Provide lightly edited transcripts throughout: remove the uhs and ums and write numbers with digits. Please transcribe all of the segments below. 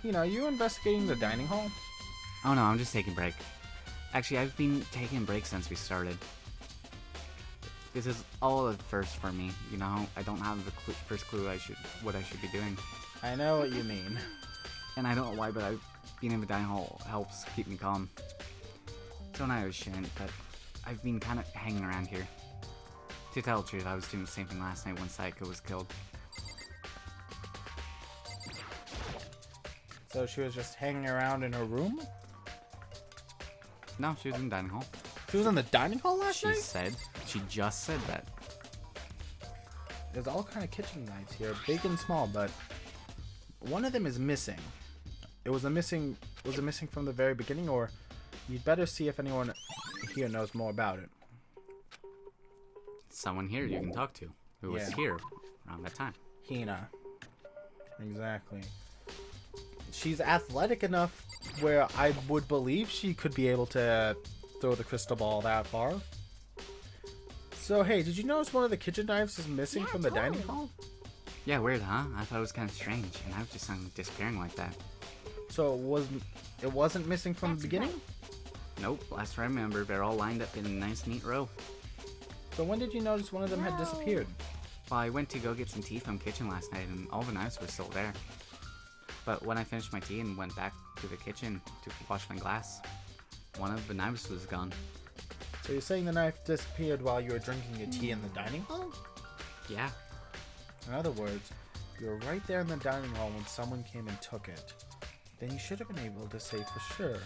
You know, are you investigating the dining hall? Oh no, I'm just taking a break. Actually, I've been taking breaks since we started. This is all at first for me, you know. I don't have the first clue what I should be doing. I know what you mean. And I don't know why, but being in the dining hall helps keep me calm. Don't I shouldn't, but I've been kind of hanging around here. To tell the truth, I was doing the same thing last night when Sayaka was killed. So she was just hanging around in her room? No, she was in the dining hall. She was in the dining hall last night? She just said that. There's all kind of kitchen knives here, big and small, but one of them is missing. Was it missing from the very beginning, or you'd better see if anyone here knows more about it. Someone here you can talk to, who was here around that time. Hina. Exactly. She's athletic enough where I would believe she could be able to throw the crystal ball that far. So, hey, did you notice one of the kitchen knives is missing from the dining hall? Yeah, weird, huh? I thought it was kind of strange, and I was just disappearing like that. So it wasn't missing from the beginning? Nope, last I remember, they're all lined up in a nice, neat row. So when did you notice one of them had disappeared? Well, I went to go get some tea from the kitchen last night, and all the knives were still there. But when I finished my tea and went back to the kitchen to wash my glass, one of the knives was gone. So you're saying the knife disappeared while you were drinking your tea in the dining hall? Yeah. In other words, you were right there in the dining hall when someone came and took it. Then you should have been able to say for sure.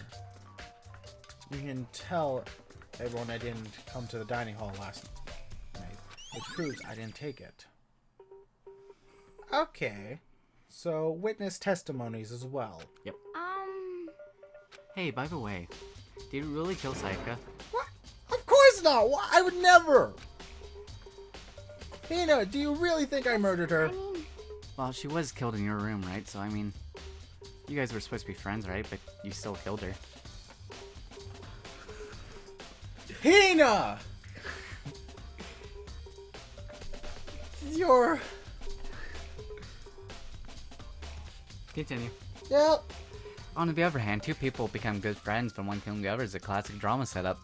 You can tell everyone I didn't come to the dining hall last night, which proves I didn't take it. Okay. So, witness testimonies as well. Yep. Hey, by the way, did you really kill Sayaka? What? Of course not! I would never! Hina, do you really think I murdered her? Well, she was killed in your room, right? So, I mean, you guys were supposed to be friends, right? But you still killed her. Hina! You're... Continue. Yep. On the other hand, two people become good friends, but one killing the other is a classic drama setup.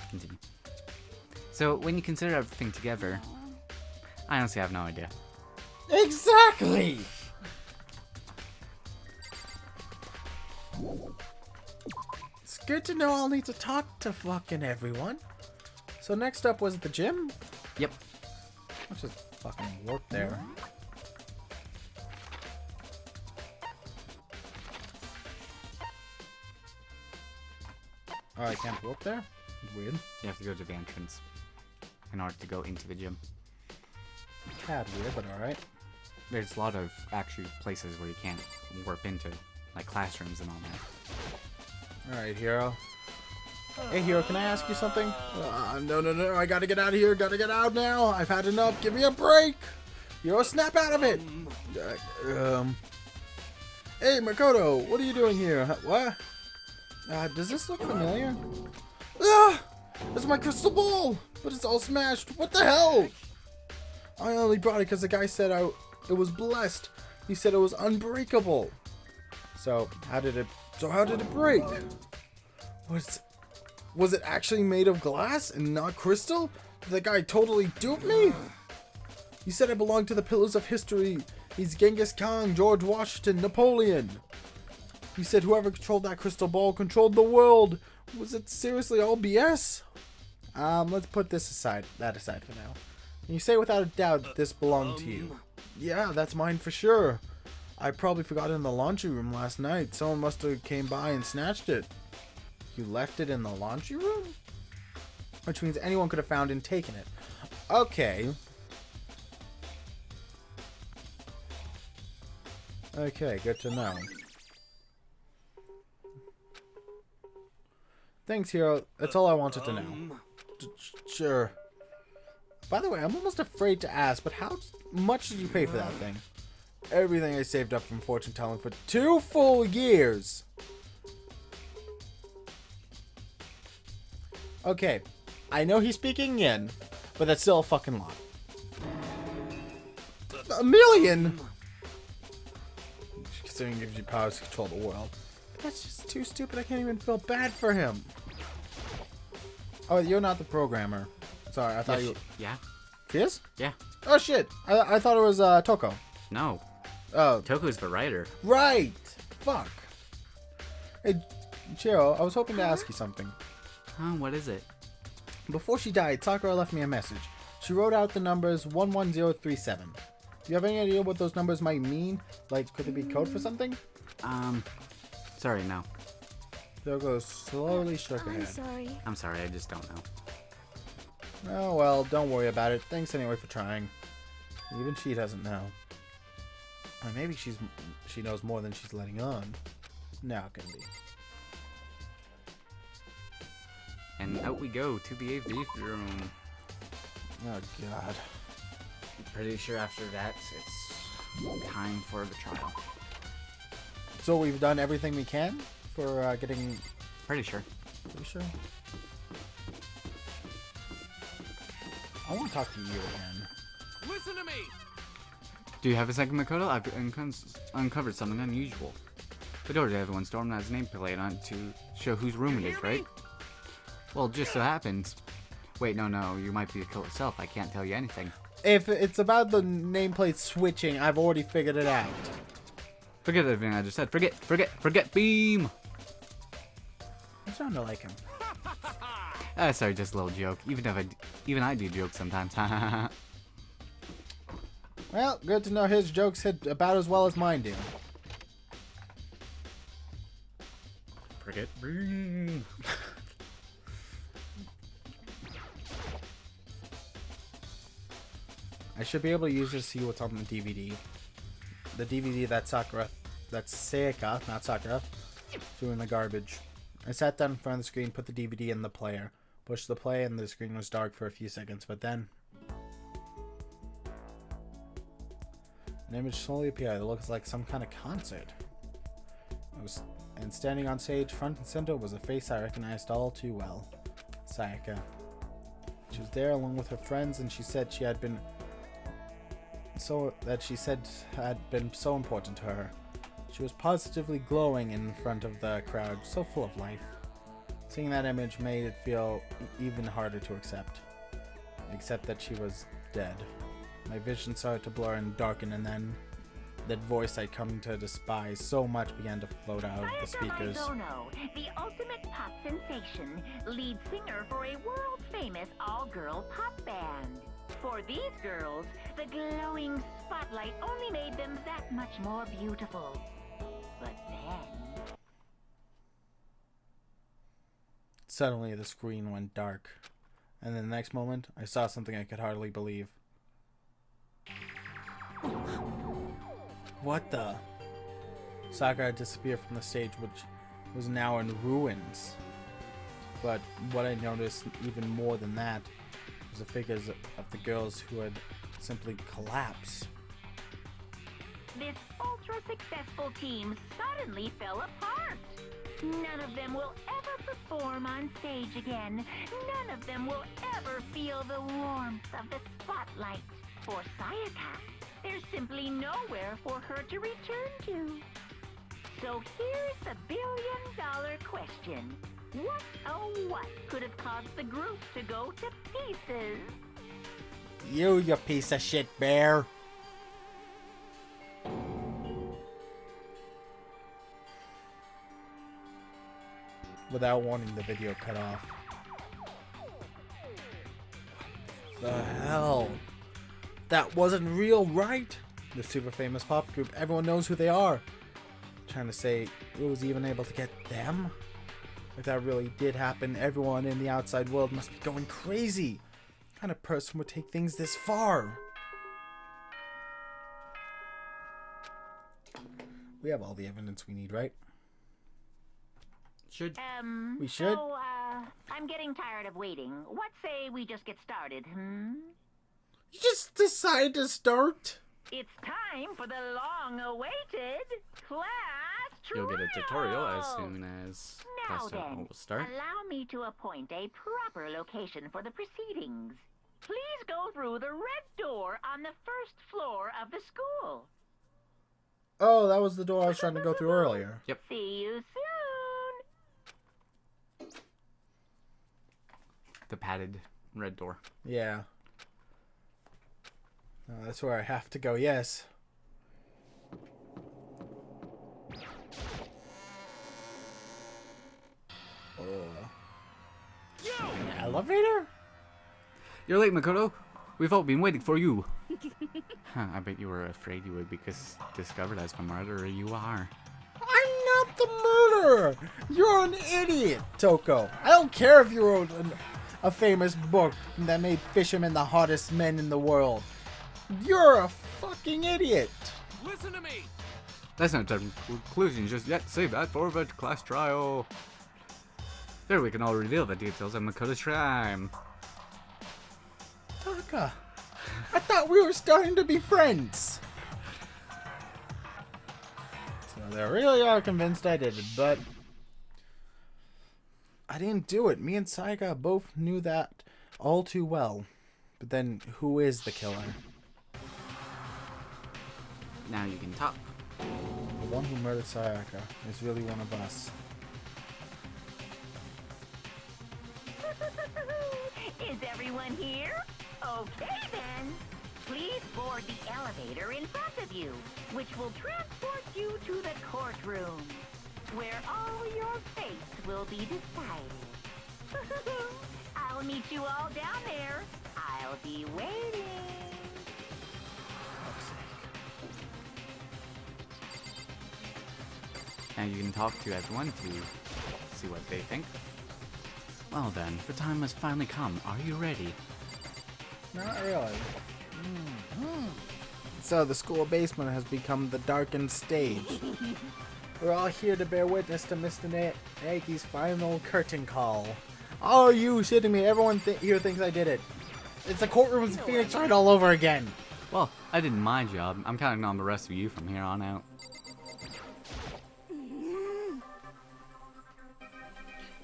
Continue. So, when you consider everything together, I honestly have no idea. Exactly! It's good to know I'll need to talk to fucking everyone. So next up was the gym? Yep. Let's just fucking warp there. Oh, I can't warp there? Weird. You have to go to the entrance in order to go into the gym. Tad weird, but alright. There's a lot of actually places where you can't warp into, like classrooms and all that. Alright, Hero. Hey, Hero, can I ask you something? No, I gotta get out of here. Gotta get out now. I've had enough. Give me a break. Hero, snap out of it. Hey, Makoto, what are you doing here? What? Does this look familiar? It's my crystal ball, but it's all smashed. What the hell? I only brought it because the guy said it was blessed. He said it was unbreakable. So how did it break? Was it actually made of glass and not crystal? Did the guy totally dupe me? He said I belonged to the pillars of history. He's Genghis Khan, George Washington, Napoleon. He said whoever controlled that crystal ball controlled the world. Was it seriously all BS? Let's put that aside for now. Can you say without a doubt that this belonged to you? Yeah, that's mine for sure. I probably forgot it in the laundry room last night. Someone must have came by and snatched it. You left it in the laundry room? Which means anyone could have found and taken it. Okay. Okay, good to know. Thanks, Hero. That's all I wanted to know. Sure. By the way, I'm almost afraid to ask, but how much did you pay for that thing? Everything I saved up from fortune telling for 2 full years. Okay, I know he's speaking yen, but that's still a fucking lot. $1 million? Steering gives you powers to control the world. But that's just too stupid. I can't even feel bad for him. Oh, you're not the programmer. Sorry, I thought you... Yeah? She is? Yeah. Oh, shit. I thought it was Toko. No. Oh. Toko's the writer. Right. Fuck. Hey, Chiro, I was hoping to ask you something. Huh? What is it? Before she died, Sakura left me a message. She wrote out the numbers 11037. Do you have any idea what those numbers might mean? Like, could they be code for something? Sorry, no. Toko slowly shook her head. I'm sorry, I just don't know. Oh, well, don't worry about it. Thanks anyway for trying. Even she doesn't know. Or maybe she knows more than she's letting on. Now it can be. And out we go to the AV room. Oh, God. Pretty sure after that, it's time for the trial. So we've done everything we can for getting... Pretty sure. Pretty sure? I want to talk to you again. Listen to me! Do you have a second, Makoto? I've uncovered something unusual. The door to everyone's dorm has a nameplate on it to show whose room it is, right? Well, it just so happens. Wait, no, you might be the killer itself. I can't tell you anything. If it's about the nameplate switching, I've already figured it out. Forget everything I just said. Forget beam! I'm starting to like him. Sorry, just a little joke. Even I do jokes sometimes. Well, good to know his jokes hit about as well as mine do. Forget beam. I should be able to use this to see what's on the DVD. The DVD that's Sayaka, not Sakura, threw in the garbage. I sat down in front of the screen, put the DVD in the player, pushed the play, and the screen was dark for a few seconds, but then an image slowly appeared. It looks like some kind of concert. And standing on stage, front and center, was a face I recognized all too well. Sayaka. She was there along with her friends, and she said she had been had been so important to her. She was positively glowing in front of the crowd, so full of life. Seeing that image made it feel even harder to accept that she was dead. My vision started to blur and darken, and then that voice I'd come to despise so much began to float out of the speakers. The ultimate pop sensation, lead singer for a world-famous all-girl pop band. For these girls, the glowing spotlight only made them that much more beautiful. But then... Suddenly, the screen went dark. And then the next moment, I saw something I could hardly believe. What the? Sakura had disappeared from the stage, which was now in ruins. But what I noticed even more than that was the figures of the girls who had simply collapsed. This ultra-successful team suddenly fell apart. None of them will ever perform on stage again. None of them will ever feel the warmth of the spotlight. For Sayaka, there's simply nowhere for her to return to. So here's the billion-dollar question. What, oh what, could have caused the group to go to pieces? You piece of shit, bear! Without warning, the video cut off. The hell? That wasn't real, right? The super famous pop group, everyone knows who they are. Trying to say it was even able to get them? If that really did happen, everyone in the outside world must be going crazy. What kind of person would take things this far? We have all the evidence we need, right? We should? So, I'm getting tired of waiting. What say we just get started, You just decide to start? It's time for the long-awaited class trial! You'll get a tutorial as soon as Now class then, will start. allow me to appoint a proper location for the proceedings. Please go through the red door on the first floor of the school. Oh, that was the door I was trying to go through earlier. Yep. See you soon. The padded red door. Yeah. Oh, that's where I have to go, yes. An elevator? You're late, Makoto. We've all been waiting for you. Huh, I bet you were afraid you would because discovered as the murderer you are. I'm not the murderer! You're an idiot, Toko. I don't care if you wrote a famous book that made fishermen the hottest men in the world. You're a fucking idiot. Listen to me! That's not a conclusion just yet. Save that for a class trial. There we can all reveal the details of Makoto's crime. Taka, I thought we were starting to be friends. So they really are convinced I did it, but I didn't do it. Me and Saiga both knew that all too well. But then, who is the killer? Now you can talk. The one who murdered Sayaka is really one of us. Is everyone here? Okay then. Please board the elevator in front of you, which will transport you to the courtroom, where all your fates will be decided. I'll meet you all down there. I'll be waiting. Now you can talk to everyone to see what they think. Well then, the time has finally come. Are you ready? Not really. So the school basement has become the darkened stage. We're all here to bear witness to Mr. Naoki's final curtain call. Oh, are you shitting me? Everyone here thinks I did it. It's the courtroom's Phoenix Wright all over again. Well, I did my job. I'm counting on the rest of you from here on out.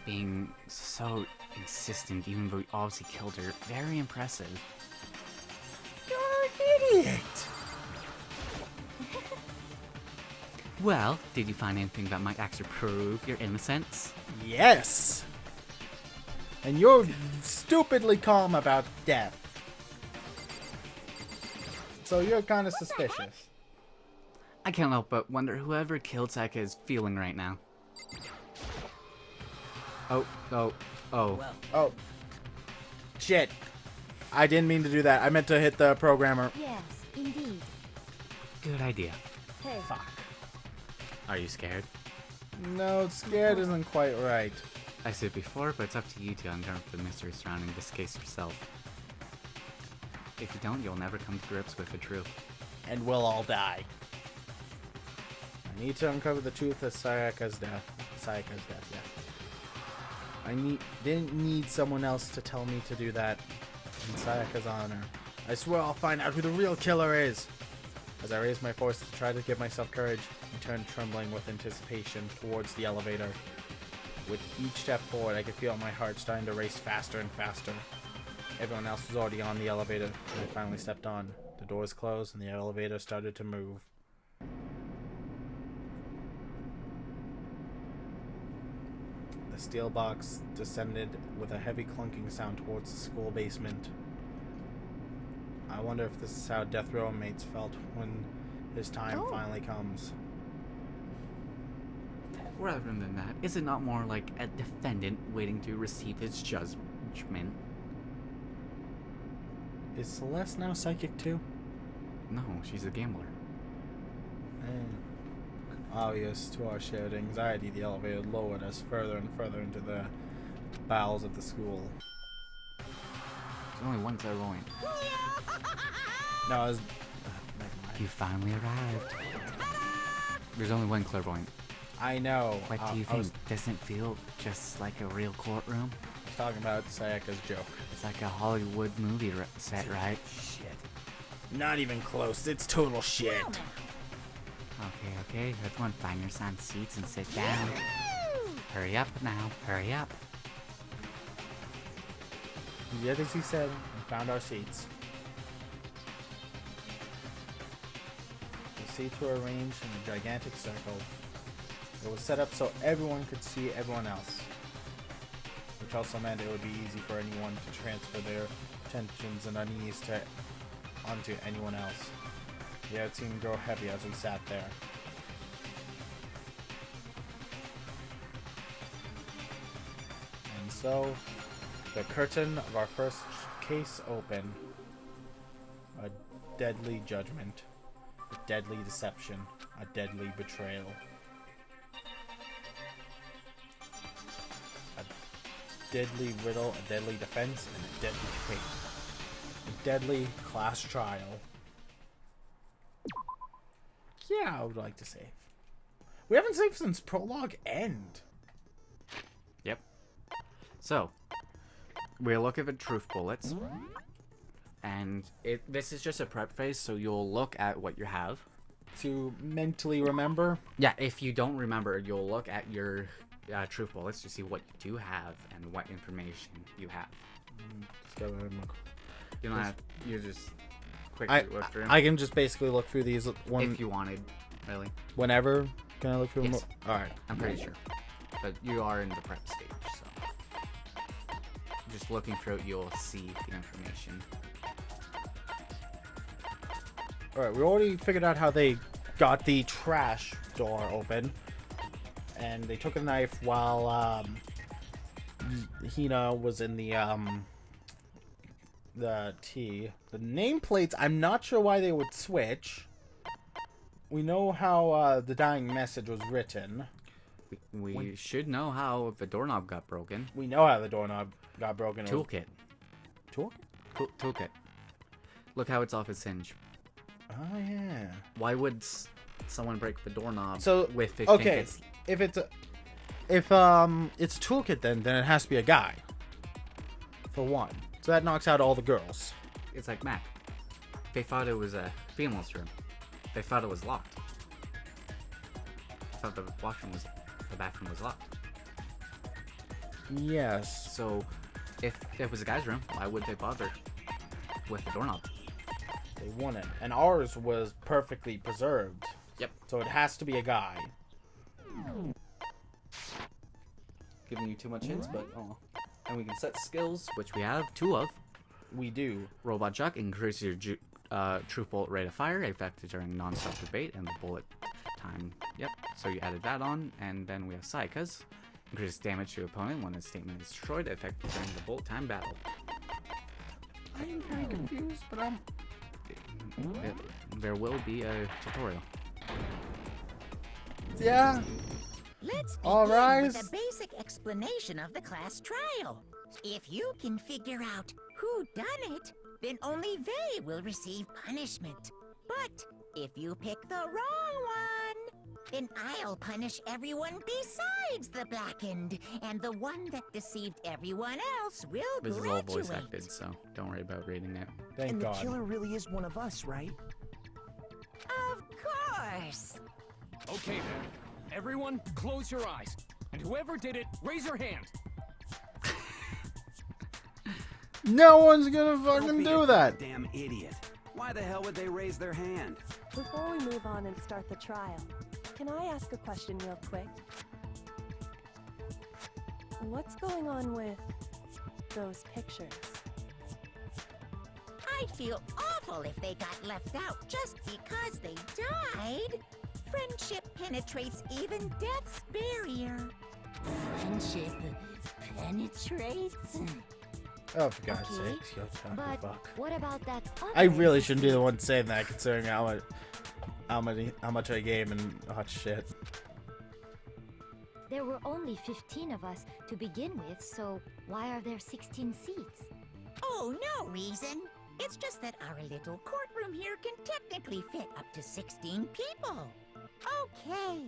Being so insistent, even though you obviously killed her, very impressive. You're an idiot. Well, did you find anything that might actually prove your innocence? Yes. And you're stupidly calm about death. So you're kind of suspicious. I can't help but wonder whoever killed Saka is feeling right now. Oh. Oh. Shit. I didn't mean to do that. I meant to hit the programmer. Yes, indeed. Good idea. Hey, Fuck. Are you scared? No, scared isn't quite right. I said before, but it's up to you to uncover the mystery surrounding this case yourself. If you don't, you'll never come to grips with the truth. And we'll all die. I need to uncover the truth of Sayaka's death. Yeah. Didn't need someone else to tell me to do that in Sayaka's honor. I swear I'll find out who the real killer is. As I raise my voice to try to give myself courage, I turn trembling with anticipation towards the elevator. With each step forward, I could feel my heart starting to race faster and faster. Everyone else was already on the elevator, and I finally stepped on. The doors closed, and the elevator started to move. The steel box descended with a heavy clunking sound towards the school basement. I wonder if this is how death row inmates felt when his time finally comes. Rather than that, is it not more like a defendant waiting to receive his judgment? Is Celeste now psychic too? No, she's a gambler. Obvious to our shared anxiety, the elevator lowered us further and further into the bowels of the school. There's only one clairvoyant. No, it was... never mind. You finally arrived. There's only one clairvoyant. I know. What do you think? Doesn't it feel just like a real courtroom? I was talking about Sayaka's joke. It's like a Hollywood movie set, right? Shit. Not even close. It's total shit. Okay. Everyone find your assigned seats and sit down. Hurry up now. Hurry up. We did as he said and found our seats. The seats were arranged in a gigantic circle. It was set up so everyone could see everyone else, which also meant it would be easy for anyone to transfer their tensions and unease onto anyone else. The air seemed to grow heavy as we sat there. And so, the curtain of our first case opened. A deadly judgment, a deadly deception, a deadly betrayal. A deadly riddle, a deadly defense, and a deadly fate. A deadly class trial. Yeah, I would like to save. We haven't saved since prologue end. Yep. So, we'll look at the truth bullets. And this is just a prep phase, so you'll look at what you have. To mentally remember? Yeah, if you don't remember, you'll look at your truth bullets to see what you do have and what information you have. You don't have, you just quickly look through them. I can just basically look through these if you wanted, really. Whenever? Can I look through Yes. them? Alright. I'm pretty sure. But you are in the prep stage, so. Just looking through it, you'll see the information. Alright, we already figured out how they got the trash door open. And they took a knife while Hina was in the tea. The nameplates, I'm not sure why they would switch. We know how the dying message was written. We should know how the doorknob got broken. We know how the doorknob got broken. Toolkit. Toolkit. Look how it's off its hinge. Oh, yeah. Why would someone break the doorknob with 15 okay, hits? if it's toolkit, then it has to be a guy. For one. So that knocks out all the girls. It's like Mac. They thought it was a female's room. They thought it was locked. They thought the bathroom was locked. Yes. So, if it was a guy's room, why would they bother with the doorknob? They wouldn't. And ours was perfectly preserved. Yep. So it has to be a guy. Giving you too much hints, but oh. And we can set skills, which we have 2 of. We do. Robot Chuck increases your truth bullet rate of fire, effective during non-stop debate, and the bullet time. Yep. So you added that on, and then we have Psychas. Increases damage to your opponent when a statement is destroyed, effective during the bullet time battle. I'm very confused, but there will be a tutorial. Yeah. Let's All begin right. with a basic explanation of the class trial. If you can figure out who done it, then only they will receive punishment. But if you pick the wrong one, then I'll punish everyone besides the blackened, and the one that deceived everyone else will This graduate. is all voice acted, so don't worry about reading it. Thank And God. the killer really is one of us, right? Of course. Okay then. Everyone, close your eyes. And whoever did it, raise your hand. No one's gonna Don't fucking be do a that. Damn idiot. Why the hell would they raise their hand? Before we move on and start the trial, can I ask a question real quick? What's going on with those pictures? I'd feel awful if they got left out just because they died. Friendship penetrates even death's barrier. Friendship penetrates? Oh, for God's Okay, sakes, yo, But fuck. what about that other I really shouldn't be the one saying that, considering how much I game and hot shit. There were only 15 of us to begin with, so why are there 16 seats? Oh, no reason. It's just that our little courtroom here can technically fit up to 16 people. Okay,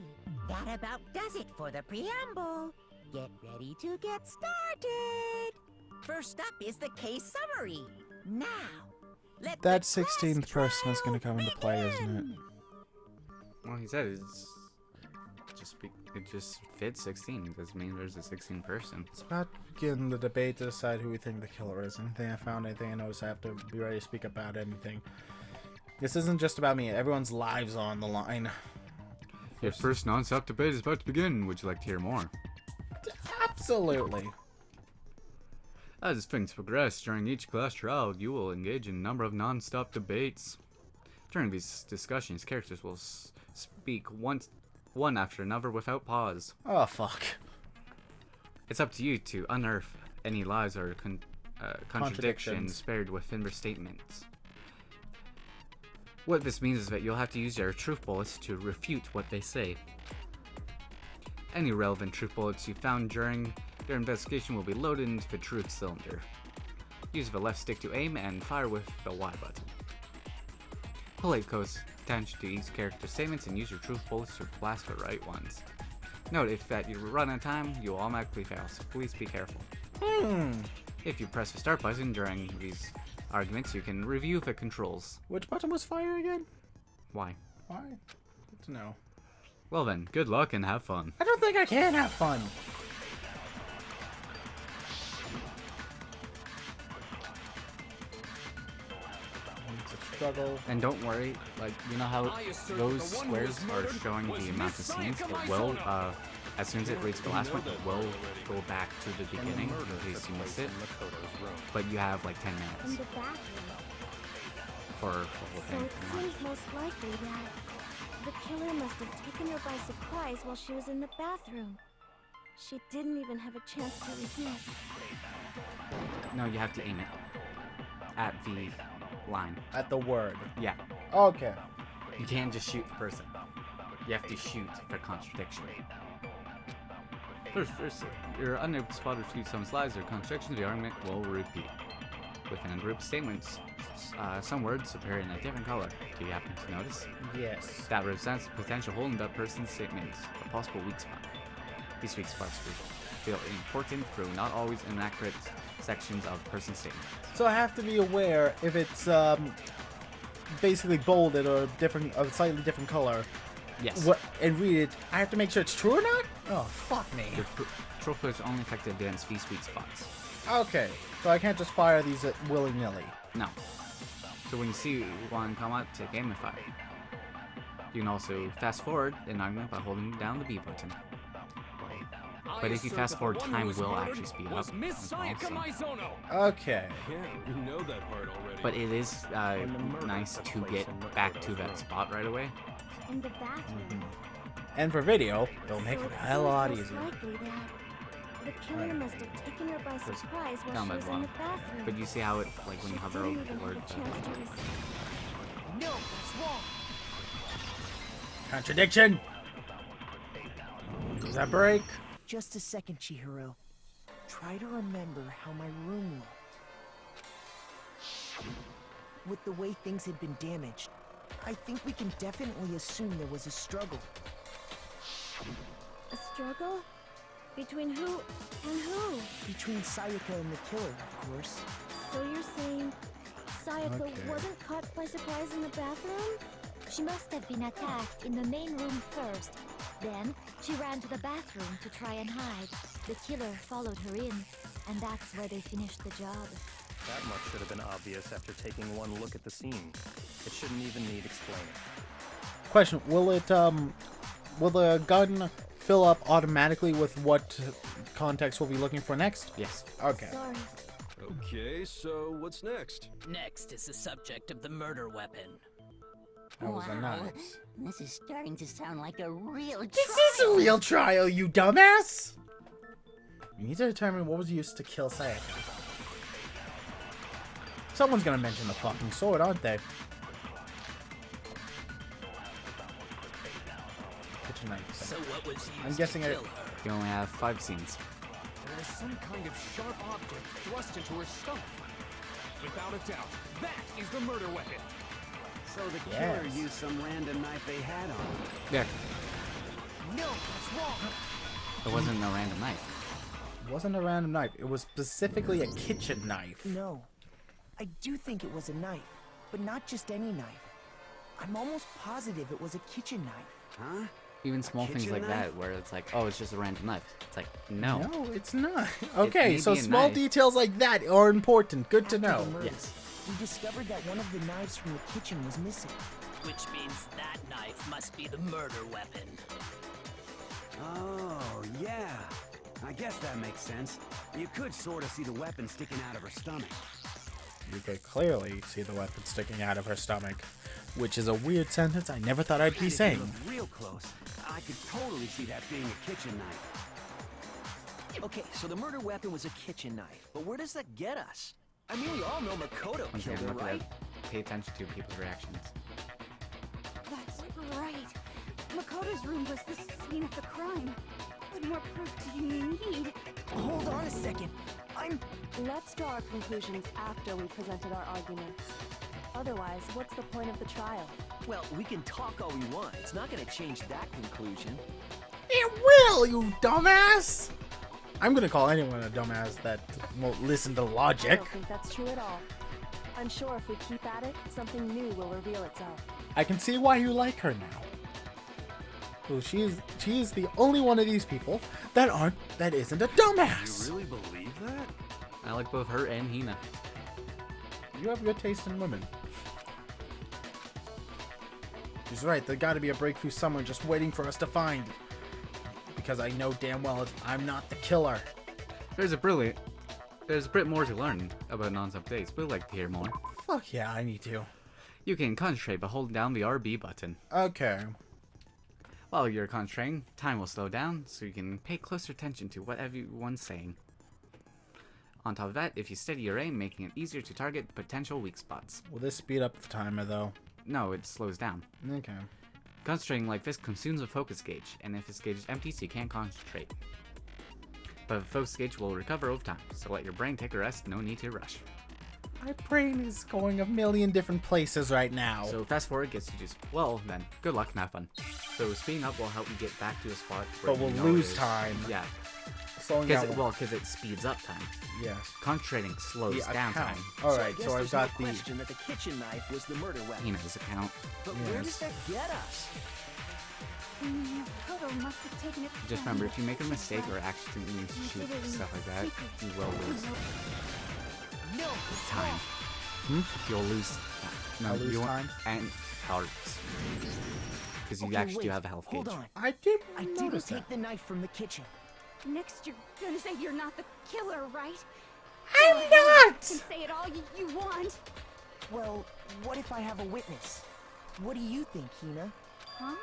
that about does it for the preamble. Get ready to get started. First up is the case summary. Now, let That the class 16th person is gonna trial come into play, isn't it? begin. Well, he said it just fits 16. It doesn't mean there's a 16 person. It's about getting the debate to decide who we think the killer is. Anything I found, anything I noticed, I have to be ready to speak about anything. This isn't just about me. Everyone's lives are on the line. Your first non-stop debate is about to begin. Would you like to hear more? Absolutely. As things progress during each class trial, you will engage in a number of non-stop debates. During these discussions, characters will speak one after another without pause. Oh, fuck. It's up to you to unearth any lies or contradictions spared within their statements. What this means is that you'll have to use your truth bullets to refute what they say. Any relevant truth bullets you found during their investigation will be loaded into the truth cylinder. Use the left stick to aim and fire with the Y button. Pay close attention to each character's statements and use your truth bullets to blast the right ones. Note if that you run out of time, you will automatically fail, so please be careful. If you press the start button during these arguments, you can review the controls. Which button was fire again? Why? Why? Good to know. Well then, good luck and have fun. I don't think I can have fun. It's a struggle. And don't worry, like, you know how those squares are showing the amount of scenes? It will, as soon as it reads the last one, it will go back to the beginning in case you miss it. But you have like 10 In minutes the bathroom. for the whole So thing. it seems most likely that the killer must have taken her by surprise while she was in the bathroom. She didn't even have a chance to resist. No, you have to aim it at the line. At the word. Yeah, Okay. you can't just shoot the person. You have to shoot for contradiction. First, you're unable to spot or refute some lies or contradictions. The argument will repeat. Within a group of statements, some words appear in a different color. Do you happen to notice? Yes. That represents a potential hole in that person's statement, a possible weak spot. These weak spots feel important through not always inaccurate sections of a person's statement. So I have to be aware if it's basically bolded or a slightly different color. Yes. And read it. I have to make sure it's true or not? Oh, fuck me. Your trope is only effective against these weak spots. Okay. So I can't just fire these at willy-nilly. No. So when you see one come up, take aim and fire. You can also fast forward an argument by holding down the B button. But if you fast forward, time will actually speed up. Okay. Yeah, we know that part already. But it is nice to get back to that spot right away. In the bathroom. And for video, it'll make So it it a hell lot seems easier. most likely that the killer must have taken her by surprise while down she by was the in the bottom. bathroom. But you see how it, like when you hover over the word. No, that's wrong. Contradiction! Does that break? Just a second, Chihiro. Try to remember how my room looked. With the way things had been damaged, I think we can definitely assume there was a struggle. A struggle? Between who and who? Between Sayaka and the killer, of course. So you're saying Sayaka Okay. wasn't caught by surprise in the bathroom? She must have been attacked in the main room first. Then, she ran to the bathroom to try and hide. The killer followed her in, and that's where they finished the job. That much should have been obvious after taking one look at the scene. It shouldn't even need explaining. Question, will the gun fill up automatically with what context we'll be looking for next? Yes. Okay. Sorry. Okay, so what's next? Next is the subject of the murder weapon. That was a knife. This is starting to sound like a real trial. This is a real trial, you dumbass! You need to determine what was used to kill Sayaka. Someone's gonna mention the fucking sword, aren't they? Kitchen knife. So what was used I'm guessing to it. kill her? You only have 5 scenes. There is some kind of sharp object thrust into her stomach. Without a doubt, that is the murder weapon. So the killer Yes. used some random knife they had on him. Yeah, No, that's wrong. it wasn't a random knife. It wasn't a random knife. It was specifically a kitchen knife. No. I do think it was a knife, but not just any knife. I'm almost positive it was a kitchen knife. Huh? Even small things kitchen like knife? that, where it's like, oh, it's just a random knife. It's like, no. No, it's not. Okay, may so be a small knife. details like that are important. Good to know. Yes. we discovered that one of the knives from the kitchen was missing. Which means that knife must be the murder weapon. Oh, yeah. I guess that makes sense. You could sort of see the weapon sticking out of her stomach. You could clearly see the weapon sticking out of her stomach, which is a weird sentence I never thought I'd be And if you saying. look real close, I could totally see that being a kitchen knife. Okay, so the murder weapon was a kitchen knife, but where does that get us? I mean, we all know Makoto Once killed again, her, look at right? it. Pay attention to people's reactions. That's right. Makoto's room was the scene of the crime. What more proof do you need? Hold on a second. Let's draw our conclusions after we presented our arguments. Otherwise, what's the point of the trial? Well, we can talk all we want. It's not gonna change that conclusion. It will, you dumbass! I'm gonna call anyone a dumbass that won't listen to I logic. don't think that's true at all. I'm sure if we keep at it, something new will reveal itself. I can see why you like her now. Well, she is the only one of these people that isn't a dumbass. You really believe that? I like both her and Hina. You have good taste in women. She's right, there gotta be a breakthrough somewhere just waiting for us to find. Because I know damn well I'm not the killer. There's a bit more to learn about non-stop days. We'd like to hear more. Fuck yeah, I need to. You can concentrate by holding down the RB button. Okay. While you're concentrating, time will slow down, so you can pay closer attention to what everyone's saying. On top of that, if you steady your aim, making it easier to target potential weak spots. Will this speed up the timer though? No, it slows down. Okay. Concentrating like this consumes a focus gauge, and if this gauge is empty, so you can't concentrate. But the focus gauge will recover over time, so let your brain take a rest, no need to rush. My brain is going a million different places right now. So fast forward gets you just, well then, good luck and have fun. So speeding up will help you get back to a spot where But we'll you know lose it is. time. Yeah. Slowing down. Because it speeds up time. Yes. Concentrating slows down time. Alright, I guess so I've there's got no the... question that the kitchen knife was the murder weapon. Hina's account. But where does that get us? Makoto must have taken it. Just remember, if you make a mistake or accidentally shoot stuff like that, you will lose No time. You'll lose. No, I'll lose you won't- time? and hearts. Because you Okay, actually do wait, have a health gauge. Hold on. I didn't notice take that. the knife from the kitchen. Next, you're gonna say you're not the killer, right? I'm not! You can say it all you want. Well, what if I have a witness? What do you think, Hina? Huh?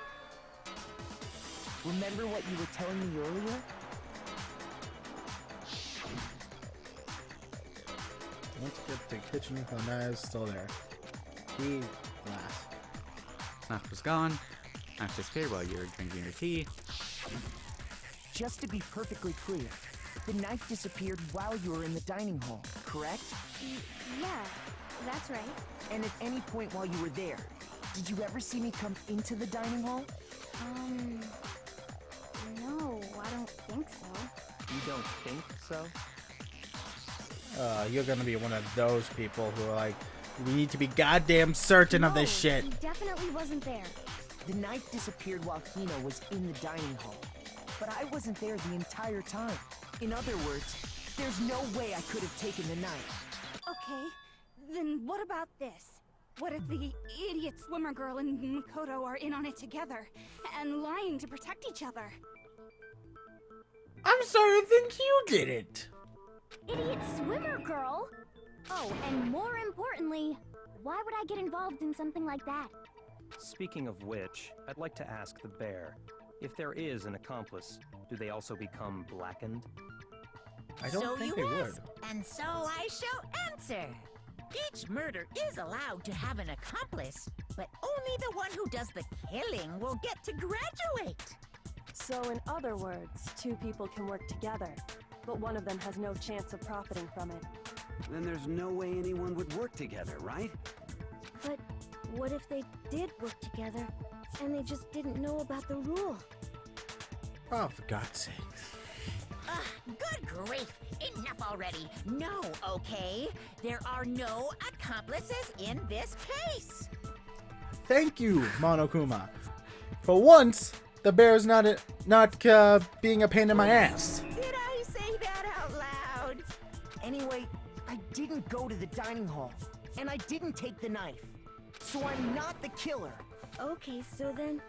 Remember what you were telling me earlier? Let's get the kitchen for the knives still there. Key glass. Knife was gone. Knife disappeared while you were drinking your tea. Just to be perfectly clear, the knife disappeared while you were in the dining hall, correct? Yeah, that's right. And at any point while you were there, did you ever see me come into the dining hall? No, I don't think so. You don't think so? You're gonna be one of those people who are like, we need to be goddamn certain of this shit. He definitely wasn't there. The knife disappeared while Hina was in the dining hall. But I wasn't there the entire time. In other words, there's no way I could have taken the knife. Okay, then what about this? What if the idiot swimmer girl and Makoto are in on it together and lying to protect each other? I'm starting to think you did it. Idiot swimmer girl? Oh, and more importantly, why would I get involved in something like that? Speaking of which, I'd like to ask the bear, if there is an accomplice, do they also become blackened? I don't so think you they ask, would. and so I shall answer. Each murder is allowed to have an accomplice, but only the one who does the killing will get to graduate. So in other words, two people can work together, but one of them has no chance of profiting from it. Then there's no way anyone would work together, right? But what if they did work together and they just didn't know about the rule? Oh, for God's sake. Good grief! Enough already. No, okay? There are no accomplices in this case. Thank you, Monokuma. For once, the bear's not being a pain in my ass. Did I say that out loud? Anyway, I didn't go to the dining hall. And I didn't take the knife. So I'm not the killer. Okay, so then,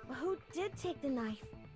who did take the knife?